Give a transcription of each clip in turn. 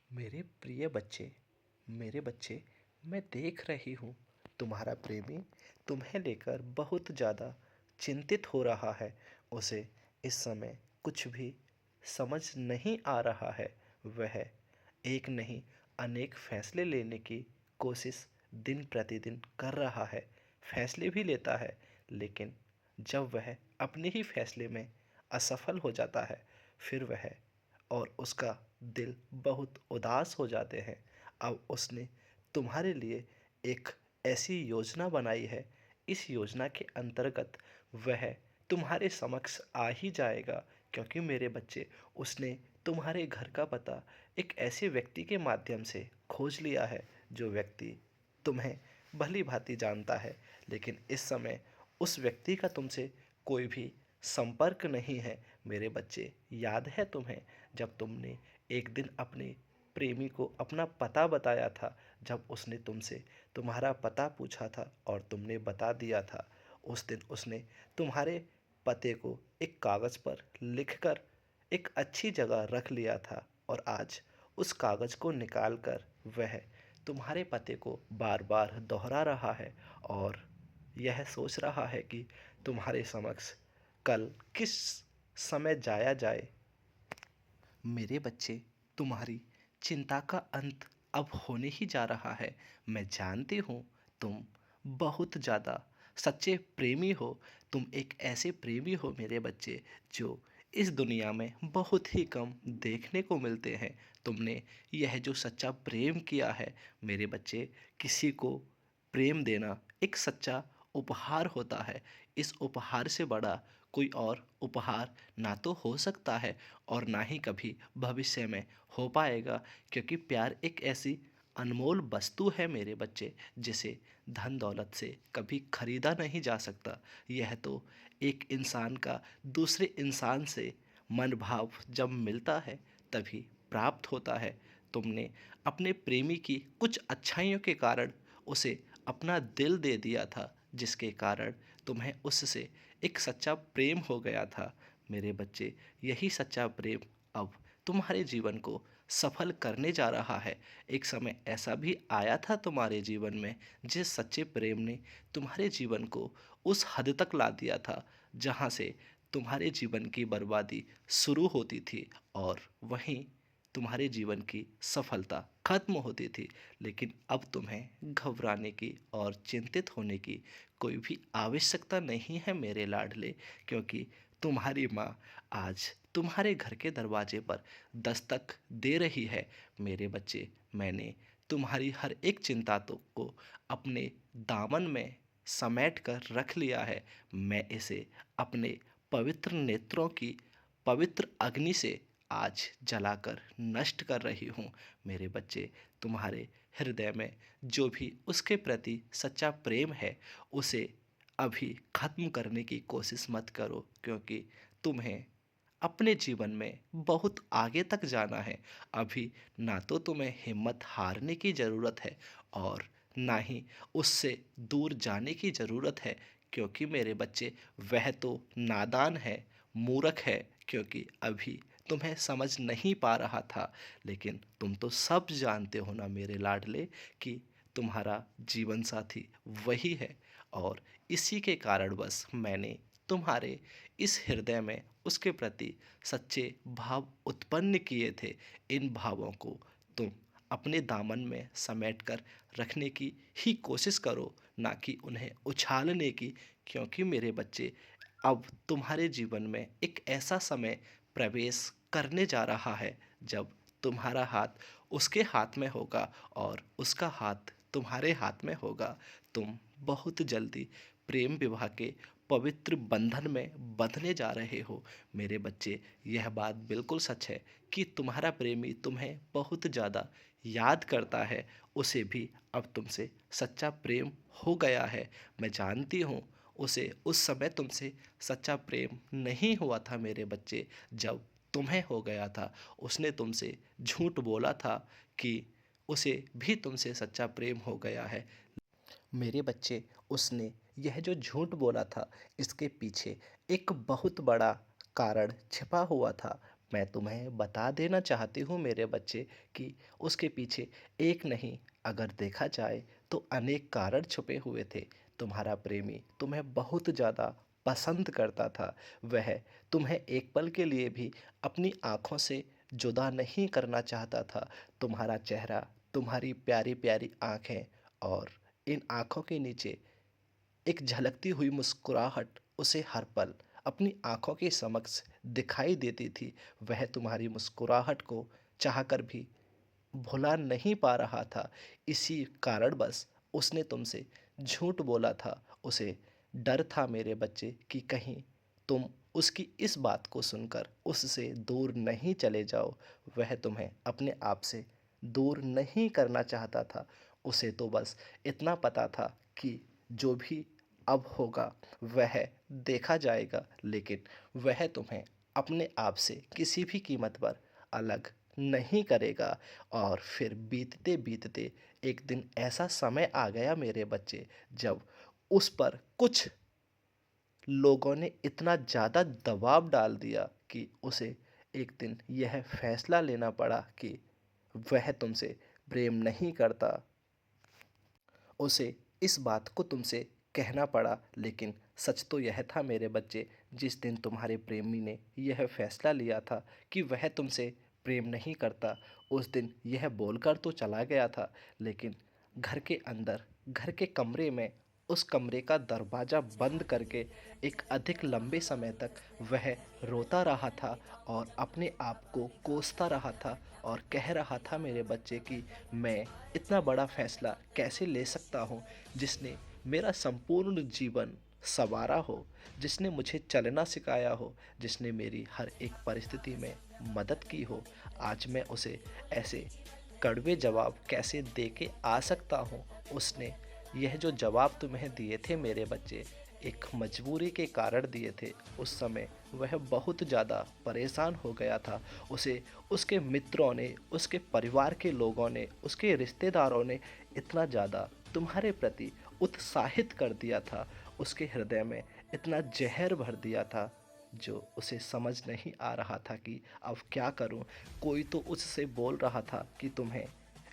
मेरे प्रिय बच्चे, मेरे बच्चे, मैं देख रही हूँ तुम्हारा प्रेमी तुम्हें लेकर बहुत ज़्यादा चिंतित हो रहा है। उसे इस समय कुछ भी समझ नहीं आ रहा है। वह एक नहीं अनेक फैसले लेने की कोशिश दिन प्रतिदिन कर रहा है। फैसले भी लेता है, लेकिन जब वह अपने ही फैसले में असफल हो जाता है, फिर वह और उसका दिल बहुत उदास हो जाते हैं। अब उसने तुम्हारे लिए एक ऐसी योजना बनाई है। इस योजना के अंतर्गत वह तुम्हारे समक्ष आ ही जाएगा, क्योंकि मेरे बच्चे, उसने तुम्हारे घर का पता एक ऐसे व्यक्ति के माध्यम से खोज लिया है, जो व्यक्ति तुम्हें भली भांति जानता है। लेकिन इस समय उस व्यक्ति का तुमसे कोई भी संपर्क नहीं है। मेरे बच्चे, याद है तुम्हें, जब तुमने एक दिन अपने प्रेमी को अपना पता बताया था, जब उसने तुमसे तुम्हारा पता पूछा था और तुमने बता दिया था। उस दिन उसने तुम्हारे पते को एक कागज़ पर लिखकर एक अच्छी जगह रख लिया था, और आज उस कागज़ को निकाल कर वह तुम्हारे पते को बार बार दोहरा रहा है, और यह सोच रहा है कि तुम्हारे समक्ष कल किस समय जाया जाए। मेरे बच्चे, तुम्हारी चिंता का अंत अब होने ही जा रहा है। मैं जानती हूँ तुम बहुत ज़्यादा सच्चे प्रेमी हो। तुम एक ऐसे प्रेमी हो मेरे बच्चे, जो इस दुनिया में बहुत ही कम देखने को मिलते हैं। तुमने यह जो सच्चा प्रेम किया है मेरे बच्चे, किसी को प्रेम देना एक सच्चा उपहार होता है। इस उपहार से बड़ा कोई और उपहार ना तो हो सकता है, और ना ही कभी भविष्य में हो पाएगा, क्योंकि प्यार एक ऐसी अनमोल वस्तु है मेरे बच्चे, जिसे धन दौलत से कभी खरीदा नहीं जा सकता। यह तो एक इंसान का दूसरे इंसान से मन भाव जब मिलता है, तभी प्राप्त होता है। तुमने अपने प्रेमी की कुछ अच्छाइयों के कारण उसे अपना दिल दे दिया था, जिसके कारण तुम्हें उससे एक सच्चा प्रेम हो गया था। मेरे बच्चे, यही सच्चा प्रेम अब तुम्हारे जीवन को सफल करने जा रहा है। एक समय ऐसा भी आया था तुम्हारे जीवन में, जिस सच्चे प्रेम ने तुम्हारे जीवन को उस हद तक ला दिया था, जहाँ से तुम्हारे जीवन की बर्बादी शुरू होती थी, और वहीं तुम्हारे जीवन की सफलता खत्म होती थी। लेकिन अब तुम्हें घबराने की और चिंतित होने की कोई भी आवश्यकता नहीं है मेरे लाडले, क्योंकि तुम्हारी माँ आज तुम्हारे घर के दरवाजे पर दस्तक दे रही है। मेरे बच्चे, मैंने तुम्हारी हर एक चिंता तो को अपने दामन में समेट कर रख लिया है। मैं इसे अपने पवित्र नेत्रों की पवित्र अग्नि से आज जलाकर नष्ट कर रही हूँ। मेरे बच्चे, तुम्हारे हृदय में जो भी उसके प्रति सच्चा प्रेम है, उसे अभी खत्म करने की कोशिश मत करो, क्योंकि तुम्हें अपने जीवन में बहुत आगे तक जाना है। अभी ना तो तुम्हें हिम्मत हारने की ज़रूरत है, और ना ही उससे दूर जाने की ज़रूरत है, क्योंकि मेरे बच्चे, वह तो नादान है, मूर्ख है, क्योंकि अभी तुम्हें समझ नहीं पा रहा था। लेकिन तुम तो सब जानते हो ना मेरे लाडले, कि तुम्हारा जीवन साथी वही है, और इसी के कारण बस मैंने तुम्हारे इस हृदय में उसके प्रति सच्चे भाव उत्पन्न किए थे। इन भावों को तुम अपने दामन में समेट कर रखने की ही कोशिश करो, ना कि उन्हें उछालने की, क्योंकि मेरे बच्चे, अब तुम्हारे जीवन में एक ऐसा समय प्रवेश करने जा रहा है, जब तुम्हारा हाथ उसके हाथ में होगा और उसका हाथ तुम्हारे हाथ में होगा। तुम बहुत जल्दी प्रेम विवाह के पवित्र बंधन में बंधने जा रहे हो। मेरे बच्चे, यह बात बिल्कुल सच है कि तुम्हारा प्रेमी तुम्हें बहुत ज़्यादा याद करता है। उसे भी अब तुमसे सच्चा प्रेम हो गया है। मैं जानती हूँ उसे उस समय तुमसे सच्चा प्रेम नहीं हुआ था मेरे बच्चे। जब तुम्हें हो गया था, उसने तुमसे झूठ बोला था कि उसे भी तुमसे सच्चा प्रेम हो गया है। मेरे बच्चे, उसने यह जो झूठ बोला था, इसके पीछे एक बहुत बड़ा कारण छिपा हुआ था। मैं तुम्हें बता देना चाहती हूँ मेरे बच्चे कि उसके पीछे एक नहीं, अगर देखा जाए तो अनेक कारण छुपे हुए थे। तुम्हारा प्रेमी तुम्हें बहुत ज़्यादा पसंद करता था। वह तुम्हें एक पल के लिए भी अपनी आँखों से जुदा नहीं करना चाहता था। तुम्हारा चेहरा, तुम्हारी प्यारी-प्यारी आँखें और इन आँखों के नीचे एक झलकती हुई मुस्कुराहट उसे हर पल अपनी आंखों के समक्ष दिखाई देती थी। वह तुम्हारी मुस्कुराहट को चाहकर भी भुला नहीं पा रहा था। इसी कारण बस उसने तुमसे झूठ बोला था। उसे डर था मेरे बच्चे कि कहीं तुम उसकी इस बात को सुनकर उससे दूर नहीं चले जाओ। वह तुम्हें अपने आप से दूर नहीं करना चाहता था। उसे तो बस इतना पता था कि जो भी अब होगा वह देखा जाएगा, लेकिन वह तुम्हें अपने आप से किसी भी कीमत पर अलग नहीं करेगा। और फिर बीतते बीतते एक दिन ऐसा समय आ गया मेरे बच्चे, जब उस पर कुछ लोगों ने इतना ज़्यादा दबाव डाल दिया कि उसे एक दिन यह फैसला लेना पड़ा कि वह तुमसे प्रेम नहीं करता। उसे इस बात को तुमसे कहना पड़ा, लेकिन सच तो यह था मेरे बच्चे, जिस दिन तुम्हारे प्रेमी ने यह फैसला लिया था कि वह तुमसे प्रेम नहीं करता, उस दिन यह बोलकर तो चला गया था, लेकिन घर के अंदर, घर के कमरे में, उस कमरे का दरवाज़ा बंद करके एक अधिक लंबे समय तक वह रोता रहा था और अपने आप को कोसता रहा था और कह रहा था मेरे बच्चे कि मैं इतना बड़ा फैसला कैसे ले सकता हूँ, जिसने मेरा संपूर्ण जीवन संवारा हो, जिसने मुझे चलना सिखाया हो, जिसने मेरी हर एक परिस्थिति में मदद की हो। आज मैं उसे ऐसे कड़वे जवाब कैसे दे के आ सकता हूँ। उसने यह जो जवाब तुम्हें दिए थे मेरे बच्चे, एक मजबूरी के कारण दिए थे। उस समय वह बहुत ज़्यादा परेशान हो गया था। उसे उसके मित्रों ने, उसके परिवार के लोगों ने, उसके रिश्तेदारों ने इतना ज़्यादा तुम्हारे प्रति उत्साहित कर दिया था, उसके हृदय में इतना जहर भर दिया था, जो उसे समझ नहीं आ रहा था कि अब क्या करूं। कोई तो उससे बोल रहा था कि तुम्हें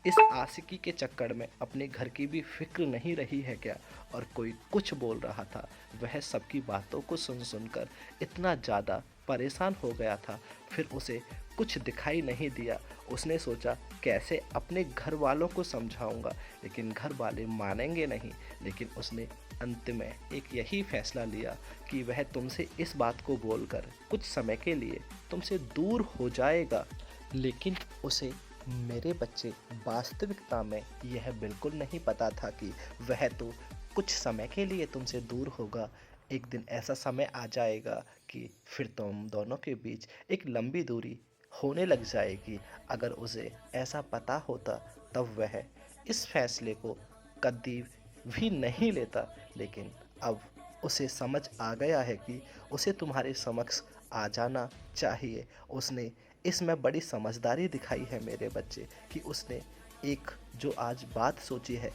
इस आशिकी के चक्कर में अपने घर की भी फिक्र नहीं रही है क्या, और कोई कुछ बोल रहा था। वह सबकी बातों को सुन सुनकर इतना ज़्यादा परेशान हो गया था। फिर उसे कुछ दिखाई नहीं दिया। उसने सोचा कैसे अपने घर वालों को समझाऊंगा, लेकिन घर वाले मानेंगे नहीं। लेकिन उसने अंत में एक यही फैसला लिया कि वह तुमसे इस बात को बोलकर कुछ समय के लिए तुमसे दूर हो जाएगा। लेकिन उसे मेरे बच्चे वास्तविकता में यह बिल्कुल नहीं पता था कि वह तो कुछ समय के लिए तुमसे दूर होगा। एक दिन ऐसा समय आ जाएगा कि फिर तुम दोनों के बीच एक लंबी दूरी होने लग जाएगी। अगर उसे ऐसा पता होता तब वह इस फैसले को कभी भी नहीं लेता। लेकिन अब उसे समझ आ गया है कि उसे तुम्हारे समक्ष आ जाना चाहिए। उसने इसमें बड़ी समझदारी दिखाई है मेरे बच्चे, कि उसने एक जो आज बात सोची है,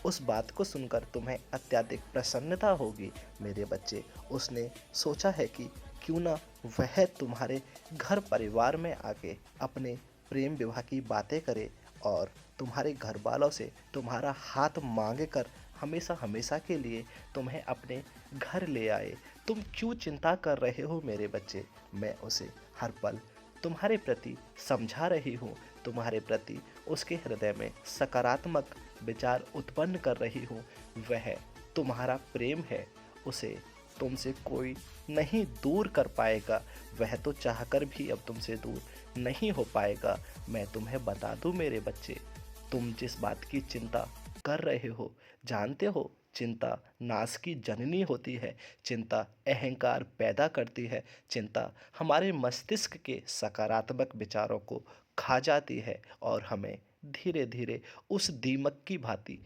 उस बात को सुनकर तुम्हें अत्यधिक प्रसन्नता होगी मेरे बच्चे। उसने सोचा है कि क्यों ना वह तुम्हारे घर परिवार में आके अपने प्रेम विवाह की बातें करे और तुम्हारे घर वालों से तुम्हारा हाथ मांग कर हमेशा हमेशा के लिए तुम्हें अपने घर ले आए। तुम क्यों चिंता कर रहे हो मेरे बच्चे? मैं उसे हर पल तुम्हारे प्रति समझा रही हूँ, तुम्हारे प्रति उसके हृदय में सकारात्मक विचार उत्पन्न कर रही हूँ। वह तुम्हारा प्रेम है, उसे तुमसे कोई नहीं दूर कर पाएगा। वह तो चाहकर भी अब तुमसे दूर नहीं हो पाएगा। मैं तुम्हें बता दूं मेरे बच्चे, तुम जिस बात की चिंता कर रहे हो, जानते हो चिंता नाश की जननी होती है। चिंता अहंकार पैदा करती है। चिंता हमारे मस्तिष्क के सकारात्मक विचारों को खा जाती है और हमें धीरे धीरे उस दीमक की भांति,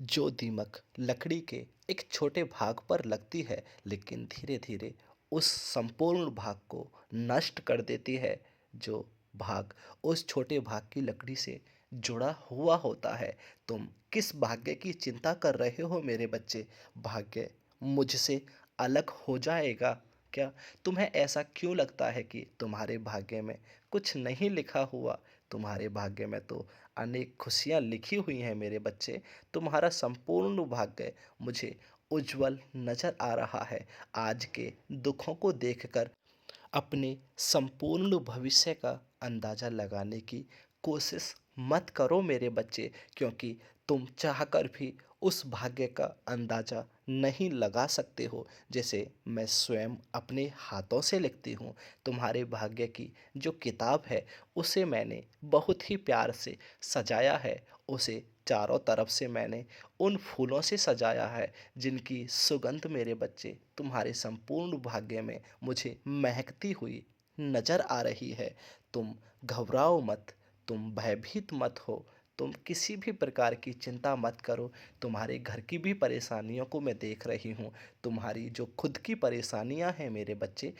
जो दीमक लकड़ी के एक छोटे भाग पर लगती है लेकिन धीरे धीरे उस संपूर्ण भाग को नष्ट कर देती है, जो भाग उस छोटे भाग की लकड़ी से जुड़ा हुआ होता है। तुम किस भाग्य की चिंता कर रहे हो मेरे बच्चे? भाग्य मुझसे अलग हो जाएगा, क्या तुम्हें ऐसा क्यों लगता है कि तुम्हारे भाग्य में कुछ नहीं लिखा हुआ? तुम्हारे भाग्य में तो अनेक खुशियाँ लिखी हुई हैं मेरे बच्चे। तुम्हारा संपूर्ण भाग्य मुझे उज्जवल नज़र आ रहा है। आज के दुखों को देखकर अपने संपूर्ण भविष्य का अंदाज़ा लगाने की कोशिश मत करो मेरे बच्चे, क्योंकि तुम चाहकर भी उस भाग्य का अंदाज़ा नहीं लगा सकते हो जैसे मैं स्वयं अपने हाथों से लिखती हूँ। तुम्हारे भाग्य की जो किताब है उसे मैंने बहुत ही प्यार से सजाया है। उसे चारों तरफ से मैंने उन फूलों से सजाया है जिनकी सुगंध मेरे बच्चे तुम्हारे संपूर्ण भाग्य में मुझे महकती हुई नज़र आ रही है। तुम घबराओ मत, तुम भयभीत मत हो, तुम किसी भी प्रकार की चिंता मत करो। तुम्हारे घर की भी परेशानियों को मैं देख रही हूँ। तुम्हारी जो खुद की परेशानियाँ हैं मेरे बच्चे,